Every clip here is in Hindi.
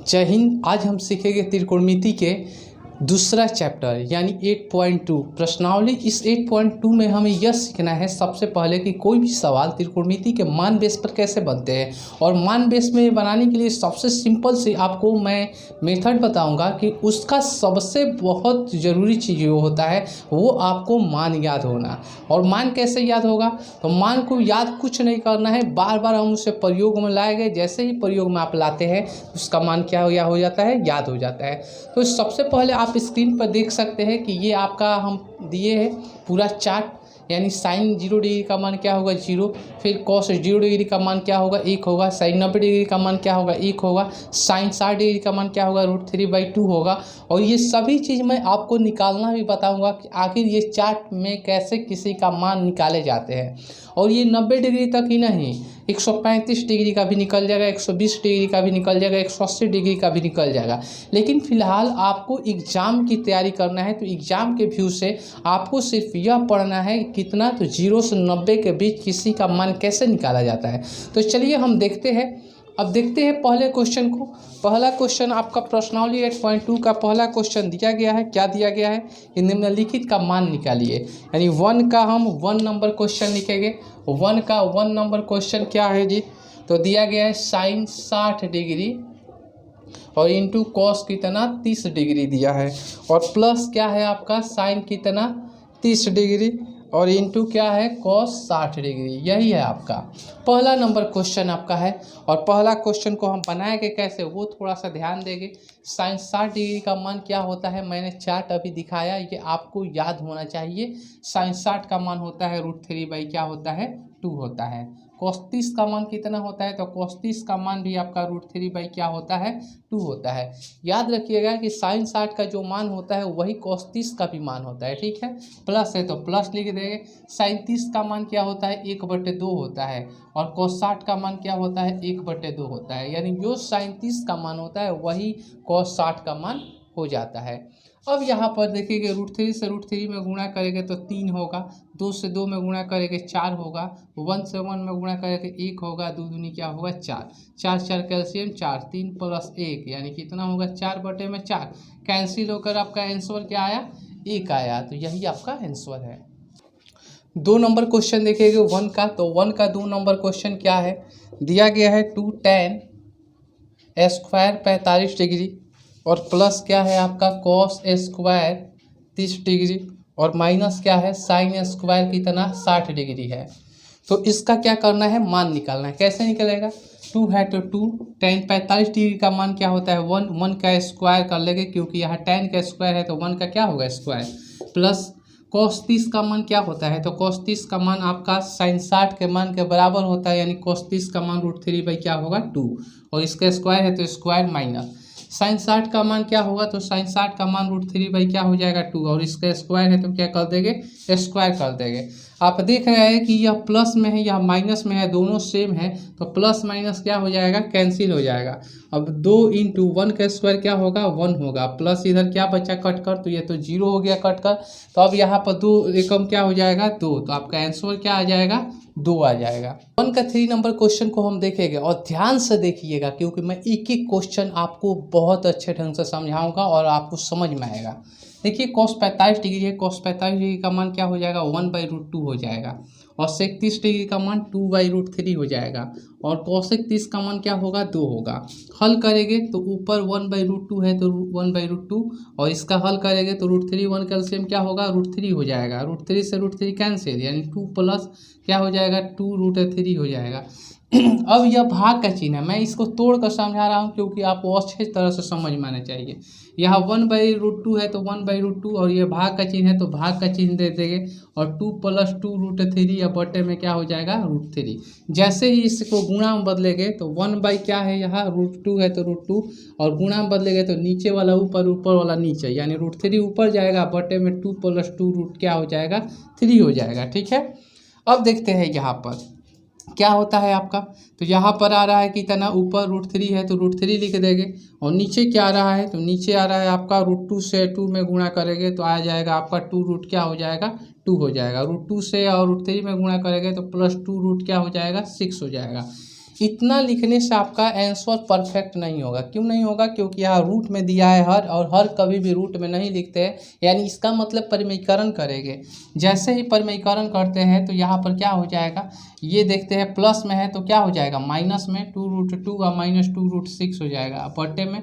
जय हिंद। आज हम सीखेंगे त्रिकोणमिति के दूसरा चैप्टर यानी 8.2 प्रश्नावली। इस 8.2 में हमें यह सीखना है सबसे पहले कि कोई भी सवाल त्रिकोणमिति के मान बेस पर कैसे बनते हैं, और मान बेस में बनाने के लिए सबसे सिंपल से आपको मैं मेथड बताऊंगा कि उसका सबसे बहुत ज़रूरी चीज़ जो होता है वो आपको मान याद होना। और मान कैसे याद होगा? तो मान को याद कुछ नहीं करना है, बार बार हम उसे प्रयोग में लाए गए, जैसे ही प्रयोग में आप लाते हैं उसका मान क्या हो जाता है, याद हो जाता है। तो सबसे पहले आप स्क्रीन पर देख सकते हैं कि ये आपका हम दिए है पूरा चार्ट, यानी साइन 0 डिग्री का मान क्या होगा 0, फिर कॉस 0 डिग्री का मान क्या होगा 1 होगा, साइन 90 डिग्री का मान क्या होगा 1 होगा, साइन 60 डिग्री का मान क्या होगा √3/2 होगा। और ये सभी चीज़ मैं आपको निकालना भी बताऊंगा कि आखिर ये चार्ट में कैसे किसी का मान निकाले जाते हैं। और ये 90 डिग्री तक ही नहीं, 135 डिग्री का भी निकल जाएगा, 120 डिग्री का भी निकल जाएगा, 180 डिग्री का भी निकल जाएगा। लेकिन फिलहाल आपको एग्ज़ाम की तैयारी करना है, तो एग्ज़ाम के व्यू से आपको सिर्फ यह पढ़ना है कितना, तो 0 से 90 के बीच किसी का मान कैसे निकाला जाता है। तो चलिए हम देखते हैं। अब देखते हैं पहले क्वेश्चन को। पहला क्वेश्चन आपका प्रश्नावली 8.2 का पहला क्वेश्चन दिया गया है। क्या दिया गया है? निम्नलिखित का मान निकालिए। यानी 1 का हम 1 नंबर क्वेश्चन लिखेंगे। 1 का 1 नंबर क्वेश्चन क्या है जी? तो दिया गया है साइन 60 डिग्री और इंटू कॉस कितना 30 डिग्री दिया है, और प्लस क्या है आपका साइन कितना 30 डिग्री और इंटू क्या है कॉस 60 डिग्री। यही है आपका पहला नंबर क्वेश्चन आपका है। और पहला क्वेश्चन को हम बनाएंगे कैसे वो थोड़ा सा ध्यान देंगे। साइन 60 डिग्री का मान क्या होता है, मैंने चार्ट अभी दिखाया, ये आपको याद होना चाहिए। साइन 60 का मान होता है √3 क्या होता है 2 होता है। cos 30 का मान कितना होता है, तो cos 30 का मान भी आपका √3 क्या होता है 2 होता है। याद रखिएगा कि साइन 60 का जो मान होता है वही cos 30 का भी मान होता है, ठीक है। प्लस है तो प्लस लिख देंगे। साइन 30 का मान क्या होता है 1/2 होता है, और cos 60 का मान क्या होता है 1/2 होता है। यानी जो साइन 30 का मान होता है वही cos 60 का मान हो जाता है। अब यहाँ पर देखिए √3 से √3 में गुणा करेंगे तो 3 होगा, 2 से 2 में गुणा करेंगे 4 होगा, 1 से 1 में गुणा करेंगे 1 होगा, 2 दूनी क्या होगा 4, 4 4 कैल्शियम 4, 3 + 1 यानी कितना होगा 4/4 कैंसिल होकर आपका आंसर क्या आया 1 आया। तो यही आपका आंसर है। 2 नंबर क्वेश्चन देखिएगा 1 का। तो 1 का 2 नंबर क्वेश्चन क्या है, दिया गया है 2 tan स्क्वायर 45 डिग्री और प्लस क्या है आपका कॉस स्क्वायर 30 डिग्री और माइनस क्या है साइन स्क्वायर कितना 60 डिग्री है। तो इसका क्या करना है, मान निकालना है। कैसे निकलेगा? 2 है तो 2 tan 45 डिग्री का मान क्या होता है 1, 1 का स्क्वायर कर लेंगे क्योंकि यहाँ tan का स्क्वायर है तो 1 का क्या होगा स्क्वायर, प्लस cos 30 का मान क्या होता है, तो cos 30 का मान आपका साइन 60 के मान के बराबर होता है, यानी cos 30 का मान √3 क्या होगा 2, और इसका स्क्वायर है तो स्क्वायर माइनस साइन 60 का मान क्या होगा, तो साइन 60 का मान √3 क्या हो जाएगा 2, और इसका स्क्वायर है तो क्या कर देंगे स्क्वायर कर देंगे। आप देख रहे हैं कि यह प्लस में है यह माइनस में है, दोनों सेम है, तो प्लस माइनस क्या हो जाएगा कैंसिल हो जाएगा। अब 2 × 1 का स्क्वायर क्या होगा 1 होगा, प्लस इधर क्या बचा कट कर, तो ये तो 0 हो गया कट कर। तो अब यहाँ पर 2 एकम क्या हो जाएगा 2, तो आपका आंसर क्या आ जाएगा 2 आ जाएगा। 1 का 3 नंबर क्वेश्चन को हम देखेंगे और ध्यान से देखिएगा क्योंकि मैं एक एक क्वेश्चन आपको बहुत अच्छे ढंग से समझाऊंगा और आपको समझ में आएगा। देखिए cos 45 डिग्री है, cos 45 डिग्री का मान क्या हो जाएगा 1/√2 हो जाएगा, और sec 30 डिग्री का मान 2/√3 हो जाएगा, और cosec 30 का मान क्या होगा 2 होगा। हल करेंगे तो ऊपर 1/√2 है तो 1/√2, और इसका हल करेंगे तो √3 1 कैल्शियम क्या होगा √3 हो जाएगा, √3 से √3 कैंसिल यानी 2 प्लस क्या हो जाएगा 2√3 हो जाएगा। अब यह भाग का चिन्ह है, मैं इसको तोड़ कर समझा रहा हूँ क्योंकि आपको अच्छे तरह से समझ में आना चाहिए। यहाँ 1/√2 है तो 1/√2, और ये भाग का चिन्ह है तो भाग का चिन्ह दे देंगे, और 2 + 2√3 या बटे में क्या हो जाएगा √3। जैसे ही इसको गुणा में बदलेंगे तो 1 क्या है यहाँ √2 है तो √2, और गुणा में बदलेंगे तो नीचे वाला ऊपर ऊपर वाला नीचे, यानी √3 ऊपर जाएगा, बटे में 2 + 2 क्या हो जाएगा 3 हो जाएगा, ठीक है। अब देखते हैं यहाँ पर क्या होता है आपका। तो यहाँ पर आ रहा है कि इतना ऊपर √3 है तो √3 लिख देंगे, और नीचे क्या आ रहा है, तो नीचे आ रहा है आपका √2 से 2 में गुणा करेंगे तो आ जाएगा आपका 2 रूट क्या हो जाएगा 2 हो जाएगा। √2 से और √3 में गुणा करेंगे तो +2 रूट क्या हो जाएगा 6 हो जाएगा। इतना लिखने से आपका आंसर परफेक्ट नहीं होगा। क्यों नहीं होगा? क्योंकि यहाँ रूट में दिया है हर, और हर कभी भी रूट में नहीं लिखते हैं, यानी इसका मतलब परिमेयीकरण करेंगे। जैसे ही परिमेयीकरण करते हैं तो यहाँ पर क्या हो जाएगा, ये देखते हैं प्लस में है तो क्या हो जाएगा, माइनस में 2√2 और -2√6 हो जाएगा, बटे में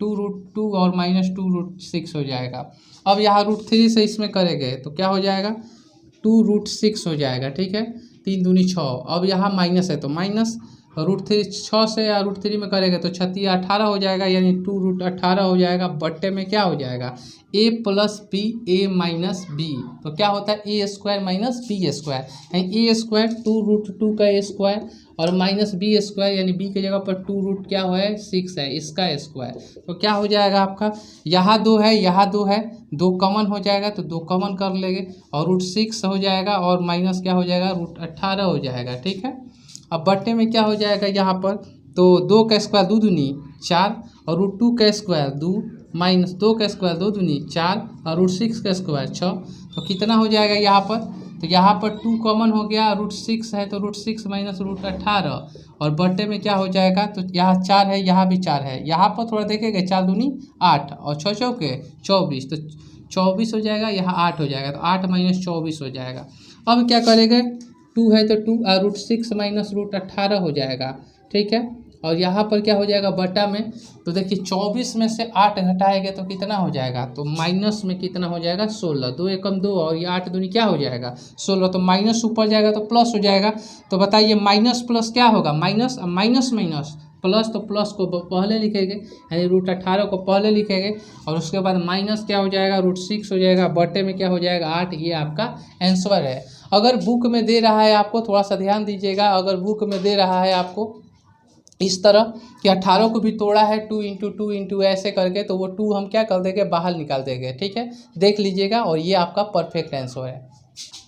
2√2 और -2√6 हो जाएगा। अब यहाँ √3 से इसमें करेंगे तो क्या हो जाएगा, 2√6 हो जाएगा। ठीक है, 3 दूनी 6। अब यहाँ माइनस है तो माइनस √3 6 से या √3 में करेंगे तो 6 18 हो जाएगा, यानी 2√18 हो जाएगा, बट्टे में क्या हो जाएगा, a + b a - b। तो क्या होता है, a² - b², यानी a² 2√2 का a² और -b² यानी b की जगह पर 2 क्या है 6 है, इसका स्क्वायर। तो क्या हो जाएगा आपका, यहाँ 2 है यहाँ 2 है, 2 कॉमन हो जाएगा तो 2 कॉमन कर लेंगे, और √6 हो जाएगा और माइनस क्या हो जाएगा, √18 हो जाएगा। ठीक है, अब बट्टे में क्या हो जाएगा यहाँ पर, तो 2 का स्क्वायर 2 दूनी 4 और √2 का स्क्वायर 2 माइनस 2 का स्क्वायर 2 दूनी 4 और √6 का स्क्वायर 6। तो कितना हो जाएगा यहाँ पर, तो यहाँ पर 2 कॉमन हो गया, √6 है तो √6 माइनस √18 और बट्टे में क्या हो जाएगा, तो यहाँ 4 है यहाँ भी 4 है, यहाँ पर थोड़ा देखेंगे 4 दूनी 8 और 6 चौके 24, तो 24 हो जाएगा, यहाँ 8 हो जाएगा, तो 8 - 24 हो जाएगा। अब क्या करेंगे, 2 है तो 2 √6 माइनस √18 हो जाएगा। ठीक है, और यहाँ पर क्या हो जाएगा बटा में, तो देखिए 24 में से 8 घटाएंगे तो कितना हो जाएगा, तो माइनस में कितना हो जाएगा 16, 2 एकम 2 और ये 8 दूनी क्या हो जाएगा 16, तो माइनस ऊपर जाएगा तो प्लस हो जाएगा। तो बताइए माइनस प्लस क्या होगा, माइनस माइनस माइनस प्लस, तो प्लस को पहले लिखेंगे यानी √18 को पहले लिखेंगे, और उसके बाद माइनस क्या हो जाएगा √6 हो जाएगा, बटे में क्या हो जाएगा 8। ये आपका आंसर है। अगर बुक में दे रहा है आपको, थोड़ा सा ध्यान दीजिएगा, अगर बुक में दे रहा है आपको इस तरह कि 18 को भी तोड़ा है 2 × 2 × ऐसे करके, तो वो 2 हम क्या कर देंगे, बाहर निकाल देंगे। ठीक है, देख लीजिएगा, और ये आपका परफेक्ट आंसर है।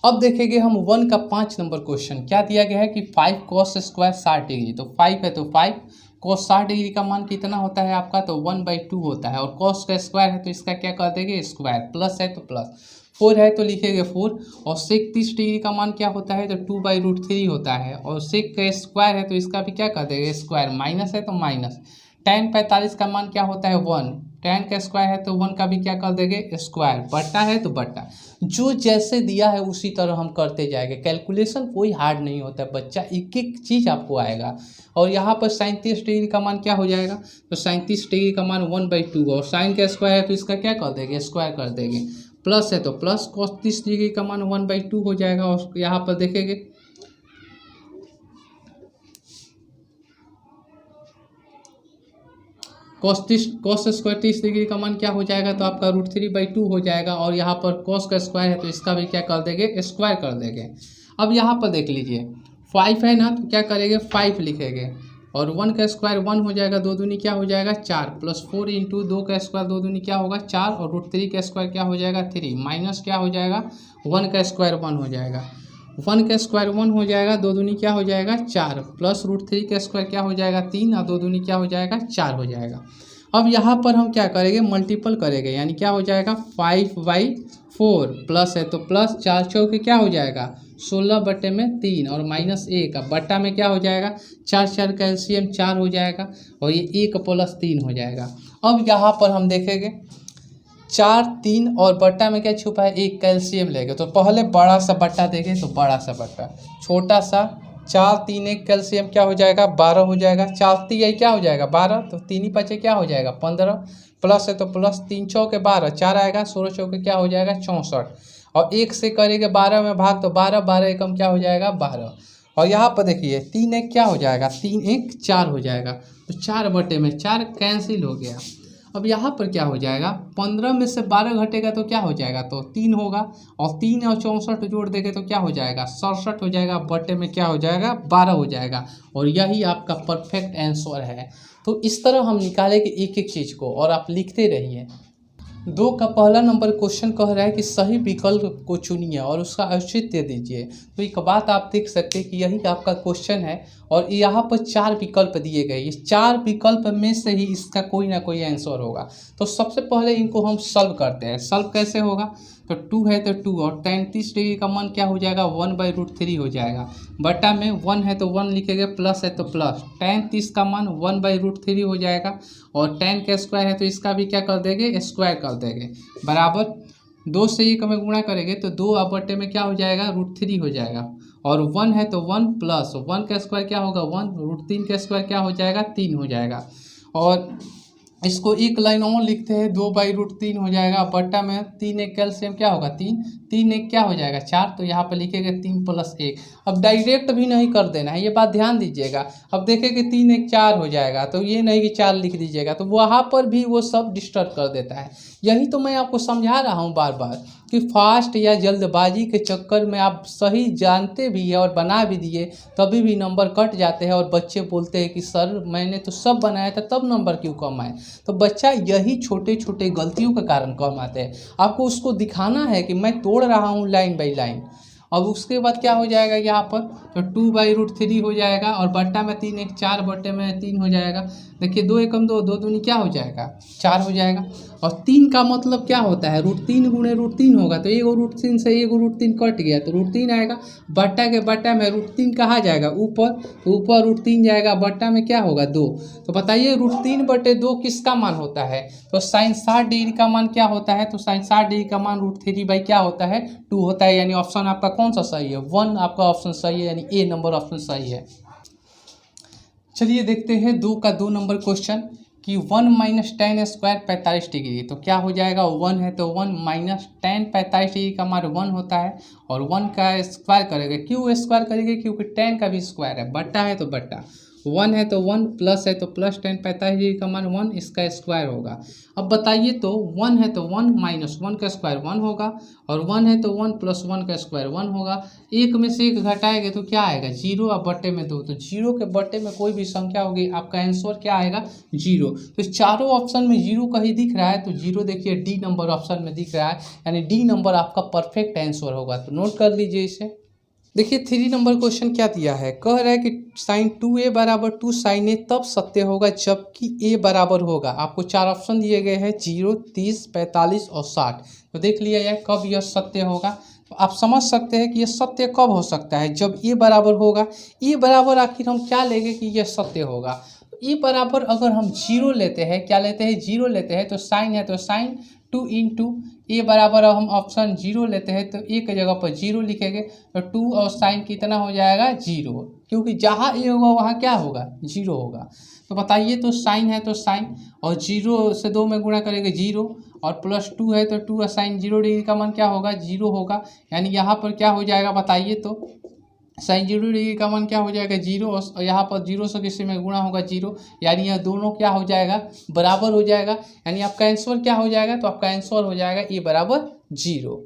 अब देखेंगे हम 1 का 5 नंबर क्वेश्चन। क्या दिया गया है कि 5 cos² 60 डिग्री, तो 5 है तो 5 cos 60 डिग्री का मान कितना होता है आपका, तो 1/2 होता है, और cos का स्क्वायर है तो इसका क्या कर देंगे स्क्वायर, प्लस है तो प्लस, 4 है तो लिखेंगे 4, और sec 30 डिग्री का मान क्या होता है, तो 2/√3 होता है, और sec का स्क्वायर है तो इसका भी क्या कर देंगे स्क्वायर, माइनस है तो माइनस। tan 45 का मान क्या होता है 1, tan का स्क्वायर है तो 1 का भी क्या कर देंगे स्क्वायर, बट्टा है तो बट्टा। जो जैसे दिया है उसी तरह हम करते जाएंगे, कैलकुलेशन कोई हार्ड नहीं होता है बच्चा, एक एक चीज़ आपको आएगा। और यहाँ पर 37 डिग्री का मान क्या हो जाएगा, तो 37 डिग्री का मान 1/2, और साइन का स्क्वायर है तो इसका क्या कर देंगे स्क्वायर कर देंगे, प्लस है तो प्लस cos 30 डिग्री का मान 1/2 हो जाएगा। और यहाँ पर देखेंगे cos स्क्वायर 30 डिग्री का मान क्या हो जाएगा, तो आपका √3/2 हो जाएगा, और यहाँ पर cos का स्क्वायर है तो इसका भी क्या कर देंगे स्क्वायर कर देंगे। अब यहाँ पर देख लीजिए 5 है ना, तो क्या करेंगे 5 लिखेंगे, और 1 का स्क्वायर 1 हो जाएगा, 2 दूनी क्या हो जाएगा 4, प्लस 4 × 2 का स्क्वायर 2 दूनी क्या होगा 4, और √3 का स्क्वायर क्या हो जाएगा 3, माइनस क्या हो जाएगा 1 का स्क्वायर 1 हो जाएगा, 1 का स्क्वायर 1 हो जाएगा, 2 दूनी क्या हो जाएगा 4, प्लस √3 का स्क्वायर क्या हो जाएगा 3, और 2 दूनी क्या हो जाएगा 4 हो जाएगा। अब यहाँ पर हम क्या करेंगे मल्टीपल करेंगे, यानी क्या हो जाएगा 5/4, प्लस है तो प्लस, 4 चौके क्या हो जाएगा 16/3, और -1, अब बट्टा में क्या हो जाएगा 4 4 का एलसीएम 4 हो जाएगा, और ये 1 + 3 हो जाएगा। अब यहाँ पर हम देखेंगे 4 3 और बट्टा में क्या छुपा है 1 का एलसीएम लेंगे, तो पहले बड़ा सा बट्टा देंगे, तो बड़ा सा बट्टा, छोटा सा 4 3 1 कैल्शियम क्या हो जाएगा 12 हो जाएगा, 4 3 क्या हो जाएगा 12, तो 3 ही 5 क्या हो जाएगा 15, प्लस है तो प्लस 3 चौके 12, 4 आएगा, 16 चौके क्या हो जाएगा 64, और 1 से करेंगे 12 में भाग, तो 12 12 एकम क्या हो जाएगा 12। और यहाँ पर देखिए 3 1 क्या हो जाएगा 3 1 4 हो जाएगा, तो 4/4 कैंसिल हो गया। अब यहाँ पर क्या हो जाएगा 15 में से 12 घटेगा तो क्या हो जाएगा, तो 3 होगा, और 3 और 64 जोड़ देंगे तो क्या हो जाएगा 67 हो जाएगा, बटे में क्या हो जाएगा 12 हो जाएगा, और यही आपका परफेक्ट आंसर है। तो इस तरह हम निकालेंगे एक एक चीज़ को, और आप लिखते रहिए। 2 का पहला नंबर क्वेश्चन कह रहा है कि सही विकल्प को चुनिए और उसका औचित्य दीजिए। तो एक बात आप देख सकते हैं कि यही आपका क्वेश्चन है, और यहाँ पर 4 विकल्प दिए गए, ये 4 विकल्प में से ही इसका कोई ना कोई आंसर होगा। तो सबसे पहले इनको हम सॉल्व करते हैं। सॉल्व कैसे होगा, तो 2 है तो 2 और tan 30 डिग्री का मान क्या हो जाएगा 1/√3 हो जाएगा, बटा में 1 है तो 1 लिखेंगे, प्लस है तो प्लस tan 30 का मान 1/√3 हो जाएगा, और tan का स्क्वायर है तो इसका भी क्या कर देंगे स्क्वायर कर देंगे, बराबर 2 से 1 में गुणा करेंगे तो 2 अब बटे में क्या हो जाएगा √3 हो जाएगा, और 1 है तो 1 प्लस 1 का स्क्वायर क्या होगा 1, √3 का स्क्वायर क्या हो जाएगा 3 हो जाएगा, और इसको एक लाइन और लिखते हैं 2/√3 हो जाएगा, बट्टा में 3 एक कैल्शियम क्या होगा 3, 3 एक क्या हो जाएगा 4, तो यहाँ पर लिखेंगे 3 + 1। अब डायरेक्ट भी नहीं कर देना है, ये बात ध्यान दीजिएगा। अब देखेंगे 3 एक 4 हो जाएगा, तो ये नहीं कि 4 लिख दीजिएगा, तो वहाँ पर भी वो सब डिस्टर्ब कर देता है। यही तो मैं आपको समझा रहा हूँ बार बार कि फास्ट या जल्दबाजी के चक्कर में आप सही जानते भी है और बना भी दिए तभी भी नंबर कट जाते हैं, और बच्चे बोलते हैं कि सर मैंने तो सब बनाया था तब नंबर क्यों कम आए। तो बच्चा यही छोटे छोटे गलतियों के कारण कम आते हैं। आपको उसको दिखाना है कि मैं तोड़ रहा हूँ लाइन बाई लाइन। अब उसके बाद क्या हो जाएगा यहाँ पर, तो 2/√3 हो जाएगा, और बट्टा में 3 एक 4 बट्टे में 3 हो जाएगा। देखिए 2 एकम 2, 2 दूनी क्या हो जाएगा 4 हो जाएगा, और 3 का मतलब क्या होता है √3 गुणे √3 होगा, तो 1 √3 से 1 √3 कट गया तो √3 आएगा, बट्टा के बट्टा में √3 कहाँ जाएगा ऊपर, तो ऊपर √3 जाएगा, बट्टा में क्या होगा 2। तो बताइए √3/2 किसका मान होता है, तो sin 60 डिग्री का मान क्या होता है, तो sin 60 डिग्री का मान √3 क्या होता है 2 होता है, यानी ऑप्शन आपका कौन सा सही है 1, आपका ऑप्शन सही है, यानी ए नंबर ऑप्शन सही है। चलिए देखते हैं 2 का 2 नंबर क्वेश्चन कि 1 - tan² 45 डिग्री, तो क्या हो जाएगा 1 है तो 1 माइनस tan 45 डिग्री का मान 1 होता है, और 1 का स्क्वायर करेंगे, क्यों स्क्वायर करेंगे क्योंकि tan का भी स्क्वायर है, बट्टा है तो बट्टा, 1 है तो 1 प्लस है तो प्लस tan 45 डिग्री का मान 1 इसका स्क्वायर होगा। अब बताइए तो 1 है तो 1 माइनस 1 का स्क्वायर 1 होगा, और 1 है तो 1 प्लस 1 का स्क्वायर 1 होगा, एक में से एक घटाएंगे तो क्या आएगा 0, और बट्टे में 2, तो 0 के बट्टे में कोई भी संख्या होगी आपका आंसर क्या आएगा 0। तो चारों ऑप्शन में 0 कहीं दिख रहा है, तो 0 देखिए डी नंबर ऑप्शन में दिख रहा है, यानी डी नंबर आपका परफेक्ट आंसर होगा। तो नोट कर लीजिए इसे। देखिए 3 नंबर क्वेश्चन क्या दिया है, कह रहा है कि sin 2a = 2 sin a तब सत्य होगा जबकि a बराबर होगा। आपको 4 ऑप्शन दिए गए हैं 0, 30, 45 और 60। तो देख लिया जाए कब यह सत्य होगा। तो आप समझ सकते हैं कि यह सत्य कब हो सकता है, जब a बराबर होगा। a बराबर आखिर हम क्या लेंगे कि यह सत्य होगा, a बराबर अगर हम 0 लेते हैं, क्या लेते हैं 0 लेते हैं, तो साइन है तो साइन 2 × a बराबर हम ऑप्शन 0 लेते हैं तो a की जगह पर 0 लिखेंगे, तो 2 और साइन कितना हो जाएगा 0, क्योंकि जहाँ a होगा वहाँ क्या होगा 0 होगा। तो बताइए तो साइन है तो साइन, और 0 से 2 में गुणा करेंगे 0, और प्लस 2 है तो 2 और साइन 0 डिग्री का मान क्या होगा 0 होगा, यानी यहाँ पर क्या हो जाएगा बताइए तो sin 0 डिग्री का मान क्या हो जाएगा 0, और यहाँ पर 0 से किसी में गुणा होगा 0, यानी यह दोनों क्या हो जाएगा बराबर हो जाएगा, यानी आपका आंसर क्या हो जाएगा, तो आपका आंसर हो जाएगा a = 0।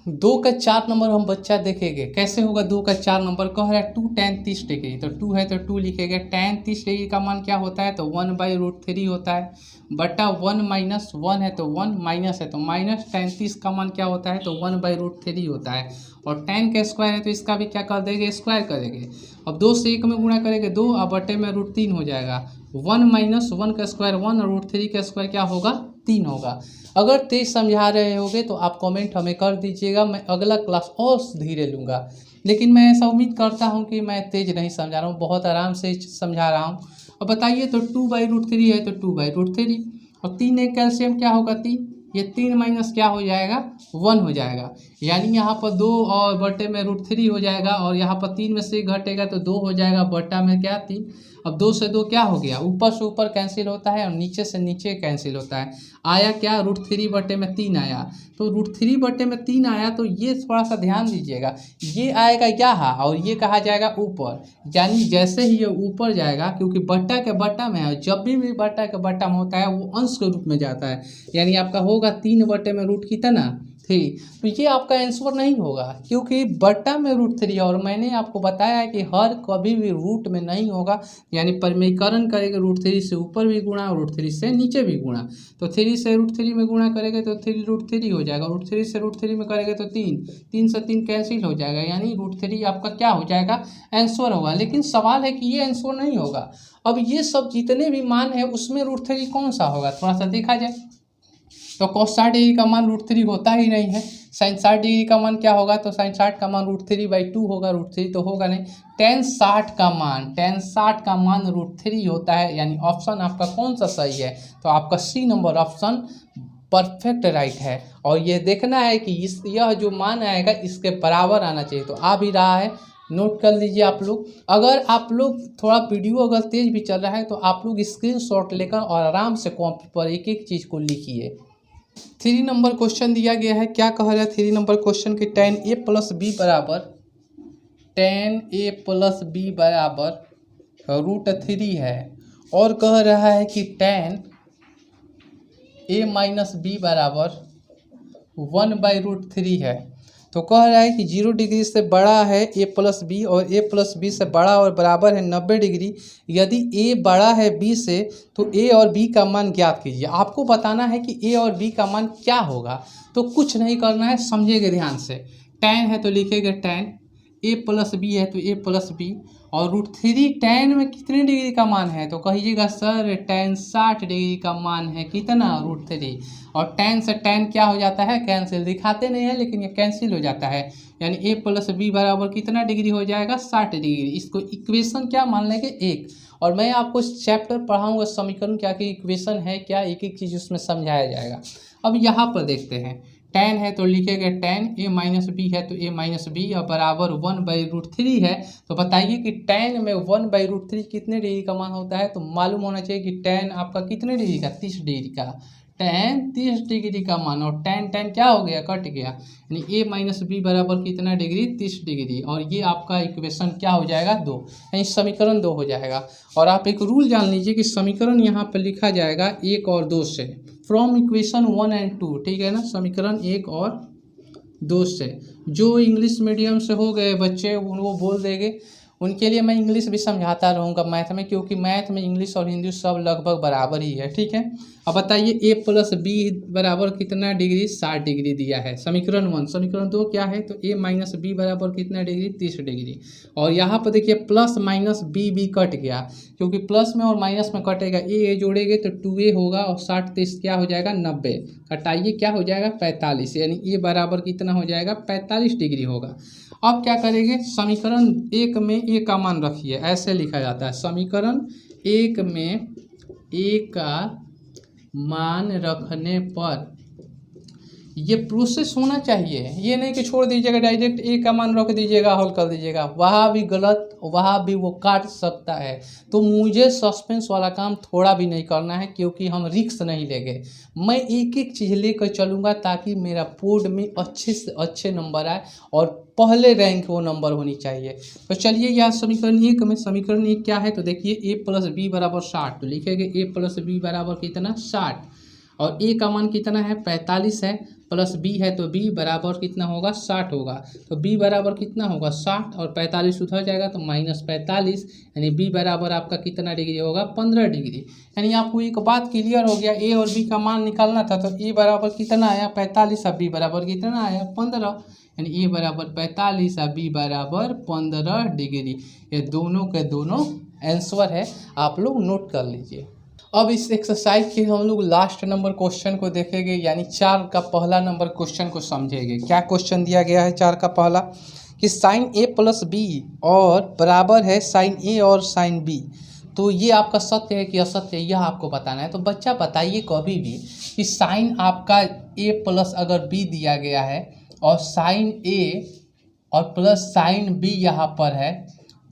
2 का 4 नंबर हम बच्चा देखेंगे कैसे होगा। 2 का 4 नंबर कह रहा है 2 tan 30 डिग्री, तो 2 है तो 2 लिखेंगे, tan 30 डिग्री का मान क्या होता है तो 1/√3 होता है, बटा 1 माइनस 1 है तो 1 माइनस है तो माइनस tan 30 का मान क्या होता है तो 1/√3 होता है, और tan का स्क्वायर है तो इसका भी क्या कर देंगे स्क्वायर करेंगे। अब 2 से 1 में गुणा करेंगे 2, और बटे में √3 हो जाएगा, 1 माइनस 1 का स्क्वायर 1 और √3 का स्क्वायर क्या होगा 3 होगा। अगर तेज समझा रहे होगे तो आप कमेंट हमें कर दीजिएगा, मैं अगला क्लास और धीरे लूँगा, लेकिन मैं ऐसा उम्मीद करता हूँ कि मैं तेज नहीं समझा रहा हूँ, बहुत आराम से समझा रहा हूँ। अब बताइए तो 2/√3 है तो 2/√3, और 3 एक कैल्शियम क्या होगा 3, ये 3 माइनस क्या हो जाएगा 1 हो जाएगा, यानी यहाँ पर 2 और बटे में √3 हो जाएगा, और यहाँ पर 3 में से घटेगा तो 2 हो जाएगा, बटा में क्या 3। अब 2 से 2 क्या हो गया, ऊपर से ऊपर कैंसिल होता है और नीचे से नीचे कैंसिल होता है, आया क्या √3/3 आया। तो √3/3 आया, तो ये थोड़ा सा ध्यान दीजिएगा, ये आएगा यहाँ और ये कहा जाएगा ऊपर, यानी जैसे ही ये ऊपर जाएगा क्योंकि बट्टा के बट्टा में है, जब भी बट्टा के बट्टा में होता है वो अंश के रूप में जाता है, यानी आपका होगा 3 बटे में रूट कितना 3। तो ये आपका आंसर नहीं होगा क्योंकि बट्टा में √3 और मैंने आपको बताया है कि हर कभी भी रूट में नहीं होगा, यानी परिमेयकरण करेंगे √3 से ऊपर भी गुणा और √3 से नीचे भी गुणा। तो 3 से √3 में गुणा करेंगे तो 3 √3 हो जाएगा, √3 से √3 में करेंगे तो 3 से 3 कैंसिल हो जाएगा, यानी √3 आपका क्या हो जाएगा आंसर होगा। लेकिन सवाल है कि ये आंसर नहीं होगा। अब ये सब जितने भी मान है उसमें √3 कौन सा होगा, थोड़ा सा देखा जाए। तो cos 60 डिग्री का मान √3 होता ही नहीं है। sin 60 डिग्री का मान क्या होगा, तो sin 60 का मान √3/2 होगा, √3 तो होगा नहीं। tan 60 का मान √3 होता है, यानी ऑप्शन आपका कौन सा सही है, तो आपका C number option perfect right है। और ये देखना है कि यह जो मान आएगा इसके बराबर आना चाहिए, तो आ भी रहा है, नोट कर लीजिए आप लोग। अगर आप लोग थोड़ा वीडियो अगर तेज भी चल रहा है तो आप लोग स्क्रीनशॉट लेकर और आराम से कॉपी पर एक एक चीज़ को लिखिए। 3 नंबर क्वेश्चन दिया गया है, क्या कह रहा है 3 नंबर क्वेश्चन की tan a + b बराबर √3 है, और कह रहा है कि tan a - b बराबर 1/√3 है। तो कह रहा है कि 0 डिग्री से बड़ा है a + b और a + b से बड़ा और बराबर है 90 डिग्री। यदि a बड़ा है b से तो a और b का मान ज्ञात कीजिए। आपको बताना है कि a और b का मान क्या होगा, तो कुछ नहीं करना है, समझिएगा ध्यान से। tan है तो लिखेंगे tan, a + b है तो a + b, और √3 tan में कितने डिग्री का मान है, तो कहिएगा सर tan 60 डिग्री का मान है कितना, √3। और tan से tan क्या हो जाता है, कैंसिल, दिखाते नहीं है लेकिन ये कैंसिल हो जाता है, यानी a + b बराबर कितना डिग्री हो जाएगा 60 डिग्री। इसको इक्वेशन क्या मान लेंगे 1। और मैं आपको चैप्टर पढ़ाऊँगा समीकरण क्या कि इक्वेशन है क्या, एक एक चीज़ उसमें समझाया जाएगा। अब यहाँ पर देखते हैं, tan है तो लिखेंगे tan, a - b है तो a - b और बराबर 1/√3 है। तो बताइए कि tan में 1/√3 कितने डिग्री का मान होता है, तो मालूम होना चाहिए कि tan आपका कितने डिग्री का, 30 डिग्री का। tan 30 डिग्री का मान, और tan क्या हो गया, कट गया, यानी a - b बराबर कितना डिग्री, 30 डिग्री। और ये आपका इक्वेशन क्या हो जाएगा 2, यानी समीकरण 2 हो जाएगा। और आप एक रूल जान लीजिए कि समीकरण यहाँ पर लिखा जाएगा 1 और 2 से, फ्रॉम इक्वेशन 1 और 2, ठीक है ना, समीकरण 1 और 2 से। जो इंग्लिश मीडियम से हो गए बच्चे वो बोल देंगे, उनके लिए मैं इंग्लिश भी समझाता रहूँगा मैथ में, क्योंकि मैथ में इंग्लिश और हिंदी सब लगभग बराबर ही है, ठीक है। अब बताइए a + b बराबर कितना डिग्री, 60 डिग्री दिया है, समीकरण 1। समीकरण 2 क्या है, तो a - b बराबर कितना डिग्री, 30 डिग्री। और यहाँ पर देखिए प्लस माइनस b कट गया, क्योंकि प्लस में और माइनस में कटेगा, a जोड़ेंगे तो 2a होगा, और 60 30 क्या हो जाएगा 90, कटाइए क्या हो जाएगा 45, यानी a बराबर कितना हो जाएगा 45 डिग्री होगा। अब क्या करेंगे, समीकरण 1 में a का मान रखिए, ऐसे लिखा जाता है, समीकरण 1 में a का मान रखने पर ये प्रोसेस होना चाहिए, ये नहीं कि छोड़ दीजिएगा डायरेक्ट a का मान रख दीजिएगा हल कर दीजिएगा, वहाँ भी गलत, वहाँ भी वो काट सकता है। तो मुझे सस्पेंस वाला काम थोड़ा भी नहीं करना है, क्योंकि हम रिस्क नहीं लेंगे। मैं एक एक चीज़ लेकर चलूँगा ताकि मेरा बोर्ड में अच्छे से अच्छे नंबर आए, और पहले रैंक वो नंबर होनी चाहिए। तो चलिए यहाँ समीकरण 1 में, समीकरण 1 क्या है, तो देखिए a + b बराबर 60, तो लिखेंगे a + b बराबर कितना 60, और a का मान कितना है 45 है, प्लस b है तो b बराबर कितना होगा 60 होगा। तो b बराबर कितना होगा 60, और 45 उधर जाएगा तो -45, यानी b बराबर आपका कितना डिग्री होगा 15 डिग्री। यानी आपको एक बात क्लियर हो गया, a और b का मान निकालना था, तो a बराबर कितना आया 45 और b बराबर कितना आया 15, यानी a बराबर 45 और b बराबर 15 डिग्री। ये दोनों के दोनों आंसर है, आप लोग नोट कर लीजिए। अब इस एक्सरसाइज के हम लोग लास्ट नंबर क्वेश्चन को देखेंगे, यानी 4 का पहला नंबर क्वेश्चन को समझेंगे। क्या क्वेश्चन दिया गया है 4 का पहला, कि sin a + b और बराबर है sin a और sin b। तो ये आपका सत्य है कि असत्य है, यह आपको बताना है। तो बच्चा बताइए कभी भी कि sin आपका a + अगर b दिया गया है, और sin a और प्लस sin b यहाँ पर है,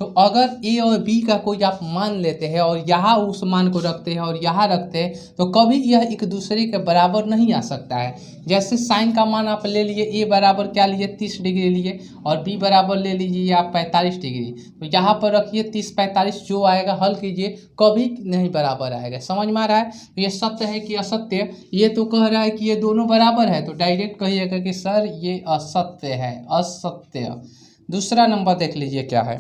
तो अगर ए और बी का कोई आप मान लेते हैं और यहाँ उस मान को रखते हैं और यहाँ रखते हैं तो कभी यह एक दूसरे के बराबर नहीं आ सकता है। जैसे साइन का मान आप ले लिए, ए बराबर क्या लिए 30 डिग्री लिए और बी बराबर ले लीजिए आप 45 डिग्री, तो यहाँ पर रखिए 30 45 जो आएगा हल कीजिए, कभी नहीं बराबर आएगा। समझ में आ रहा है? तो ये सत्य है कि असत्य? ये तो कह रहा है कि ये दोनों बराबर है, तो डायरेक्ट कहिएगा कि सर ये असत्य है, असत्य। दूसरा नंबर देख लीजिए क्या है।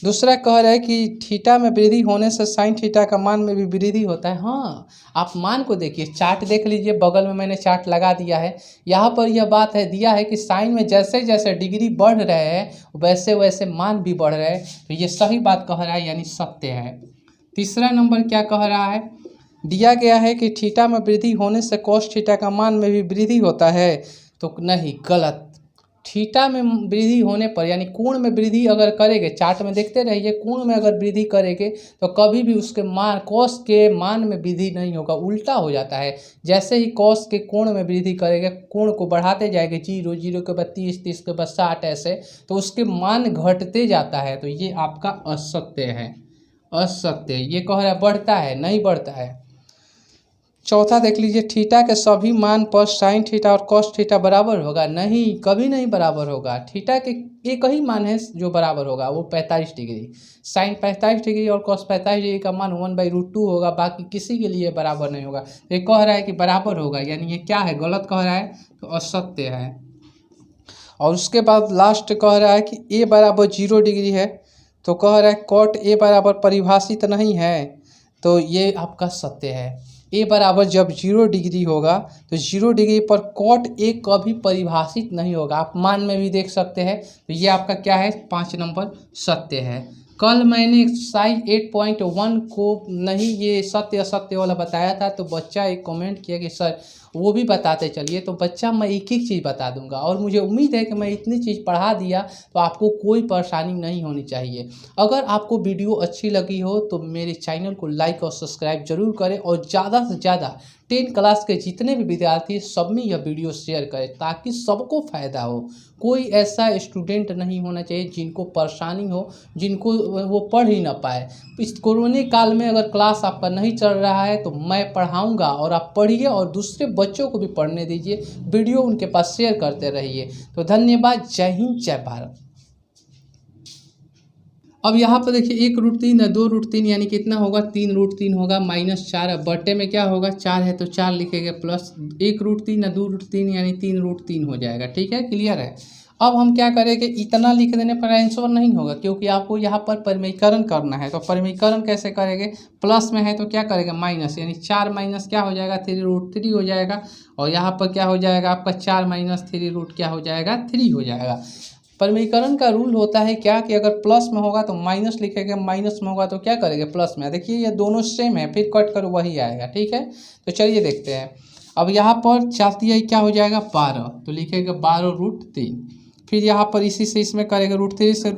दूसरा कह रहा है कि थीटा में वृद्धि होने से साइन थीटा का मान में भी वृद्धि होता है। हाँ, आप मान को देखिए, चार्ट देख लीजिए, बगल में मैंने चार्ट लगा दिया है। यहाँ पर यह बात है दिया है कि साइन में जैसे जैसे डिग्री बढ़ रहे हैं वैसे वैसे मान भी बढ़ रहे हैं, तो ये सही बात कह रहा है, यानी सत्य है। तीसरा नंबर क्या कह रहा है, दिया गया है कि थीटा में वृद्धि होने से कॉस थीटा का मान में भी वृद्धि होता है, तो नहीं, गलत। थीटा में वृद्धि होने पर यानी कोण में वृद्धि अगर करेंगे, चार्ट में देखते रहिए, कोण में अगर वृद्धि करेंगे तो कभी भी उसके मान कॉस के मान में वृद्धि नहीं होगा, उल्टा हो जाता है। जैसे ही कॉस के कोण में वृद्धि करेंगे, कोण को बढ़ाते जाएंगे, 0 0 के बाद 30 30 के बाद 60 ऐसे, तो उसके मान घटते जाता है, तो ये आपका असत्य है, असत्य। ये कह रहा है बढ़ता है, नहीं बढ़ता है। चौथा देख लीजिए, थीटा के सभी मान पर साइन थीटा और कॉस थीटा बराबर होगा, नहीं, कभी नहीं बराबर होगा। थीटा के एक ही मान है जो बराबर होगा, वो 45 डिग्री। साइन 45 डिग्री और कॉस 45 डिग्री का मान 1/√2 होगा, बाकी किसी के लिए बराबर नहीं होगा। ये कह रहा है कि बराबर होगा, यानी ये क्या है, गलत कह रहा है, तो असत्य है। और उसके बाद लास्ट कह रहा है कि ए बराबर 0 डिग्री है, तो कह रहा है कॉट ए बराबर परिभाषित नहीं है, तो ये आपका सत्य है। ए बराबर जब 0 डिग्री होगा तो 0 डिग्री पर कॉट ए कभी परिभाषित नहीं होगा, आप मान में भी देख सकते हैं, तो ये आपका क्या है, 5 नंबर सत्य है। कल मैंने एक्सरसाइज 8.1 को नहीं ये सत्य असत्य वाला बताया था, तो बच्चा एक कमेंट किया कि सर वो भी बताते चलिए, तो बच्चा मैं एक एक चीज़ बता दूंगा, और मुझे उम्मीद है कि मैं इतनी चीज़ पढ़ा दिया तो आपको कोई परेशानी नहीं होनी चाहिए। अगर आपको वीडियो अच्छी लगी हो तो मेरे चैनल को लाइक और सब्सक्राइब जरूर करें, और ज़्यादा से ज़्यादा 10 क्लास के जितने भी विद्यार्थी सब में यह वीडियो शेयर करें, ताकि सबको फ़ायदा हो। कोई ऐसा स्टूडेंट नहीं होना चाहिए जिनको परेशानी हो, जिनको वो पढ़ ही ना पाए। इस कोरोना काल में अगर क्लास आपका नहीं चल रहा है तो मैं पढ़ाऊंगा, और आप पढ़िए और दूसरे बच्चों को भी पढ़ने दीजिए, वीडियो उनके पास शेयर करते रहिए। तो धन्यवाद, जय हिंद, जय भारत। अब यहाँ पर देखिए 1√3 है, 2√3 यानी कितना होगा, 3√3 होगा, -4 है, बटे में क्या होगा, 4 है तो 4 लिखेंगे, प्लस 1√3 है, 2√3 यानी 3√3 हो जाएगा। ठीक है, क्लियर है। अब हम क्या करेंगे, इतना लिख देने पर आंसर नहीं होगा, क्योंकि आपको यहाँ पर परिमीकरण करना है। तो परिमीकरण कैसे करेंगे, प्लस में है तो क्या करेंगे, माइनस, यानी 4 माइनस क्या हो जाएगा, 3√3 हो जाएगा, और यहाँ पर क्या हो जाएगा आपका 4 माइनस 3 क्या हो जाएगा, 3 हो जाएगा। परिमीकरण का रूल होता है क्या कि अगर प्लस में होगा तो माइनस लिखेंगे, माइनस में होगा तो क्या करेंगे, प्लस में। देखिए ये दोनों सेम है, फिर कट कर वही आएगा। ठीक है, तो चलिए देखते हैं। अब यहाँ पर चाहती है क्या हो जाएगा, 12, तो लिखेगा 12√3। फिर यहाँ पर इसी से इसमें करेगा, √3 से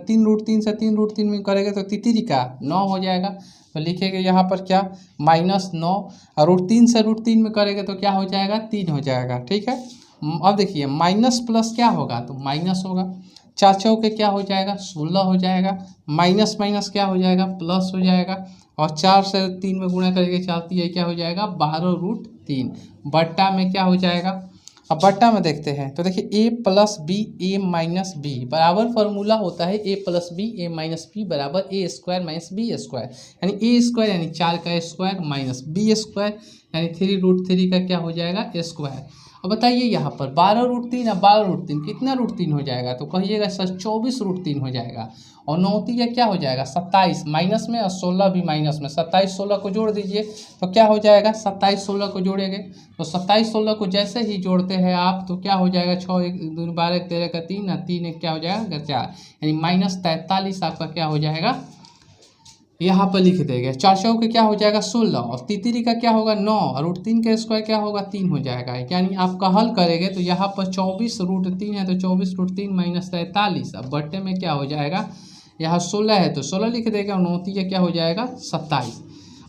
3√3 से 3√3 में करेगा तो 3 का 9 हो जाएगा, तो लिखेगा यहाँ पर क्या, -9, और √3 से √3 में करेगा तो क्या हो जाएगा, 3 हो जाएगा। ठीक है, अब देखिए माइनस प्लस क्या होगा, तो माइनस होगा, 4 चौके क्या हो जाएगा, 16 हो जाएगा, माइनस माइनस क्या हो जाएगा, प्लस हो जाएगा, और 4 से 3 में गुणा करके चाहती है क्या हो जाएगा, 12√3, बट्टा में क्या हो जाएगा। अब बट्टा में देखते हैं, तो देखिए a + b a - b बराबर फार्मूला होता है, a + b a - b बराबर a² - b², यानी a² यानी 4 का स्क्वायर माइनस b² यानी 3√3 का क्या हो जाएगा, स्क्वायर। अब बताइए यहाँ पर 12√3 या 12√3 कितना √3 हो जाएगा, तो कहिएगा सर 24√3 हो जाएगा, और 9 का क्या हो जाएगा, 27 माइनस में, और 16 भी माइनस में, 27 16 को जोड़ दीजिए तो क्या हो जाएगा, 27 16 को जोड़ेंगे तो 27 16 को जैसे ही जोड़ते हैं आप तो क्या हो जाएगा, 6 1 2 12 13 का 3 और 3 1 क्या हो जाएगा 4, यानी -43 आपका क्या हो जाएगा, यहाँ पर लिख देंगे। 4 चौके क्या हो जाएगा 16, और 3 का क्या होगा 9, और √3 का स्क्वायर क्या होगा 3 हो जाएगा। यानी आपका हल करेंगे तो यहाँ पर 24√3 है तो 24√3 -43, अब बट्टे में क्या हो जाएगा, यहाँ 16 है तो 16 लिख देगा, और 9 क्या हो जाएगा 27।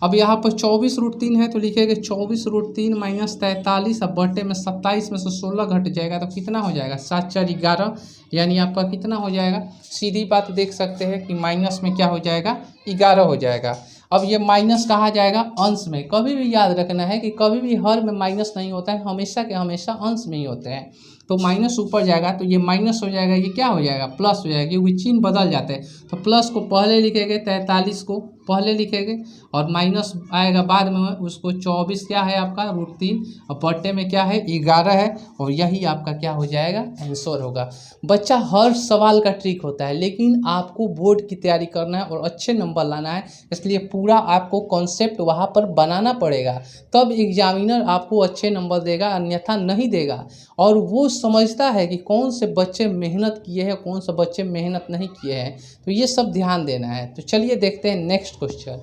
अब यहाँ पर 24√3 है तो लिखेंगे 24√3 माइनस 43, अब बटे में 27 में से 16 घट जाएगा तो कितना हो जाएगा 7 4 11, यानी आपका कितना हो जाएगा, सीधी बात देख सकते हैं कि माइनस में क्या हो जाएगा 11 हो जाएगा। अब ये माइनस कहा जाएगा अंश में, कभी भी याद रखना है कि कभी भी हर में माइनस नहीं होता है, हमेशा के हमेशा अंश में ही होते हैं। तो माइनस ऊपर जाएगा तो ये माइनस हो जाएगा, ये क्या हो जाएगा प्लस हो जाएगा, क्योंकि चिन्ह बदल जाते हैं। तो प्लस को पहले लिखेंगे, 43 को पहले लिखेंगे और माइनस आएगा बाद में, उसको 24 क्या है आपका √3 और बटे में क्या है 11 है, और यही आपका क्या हो जाएगा आंसर होगा। बच्चा हर सवाल का ट्रिक होता है, लेकिन आपको बोर्ड की तैयारी करना है और अच्छे नंबर लाना है, इसलिए पूरा आपको कॉन्सेप्ट वहाँ पर बनाना पड़ेगा, तब एग्जामिनर आपको अच्छे नंबर देगा, अन्यथा नहीं देगा। और वो समझता है कि कौन से बच्चे मेहनत किए हैं, कौन से बच्चे मेहनत नहीं किए हैं, तो ये सब ध्यान देना है। तो चलिए देखते हैं नेक्स्ट क्वेश्चन।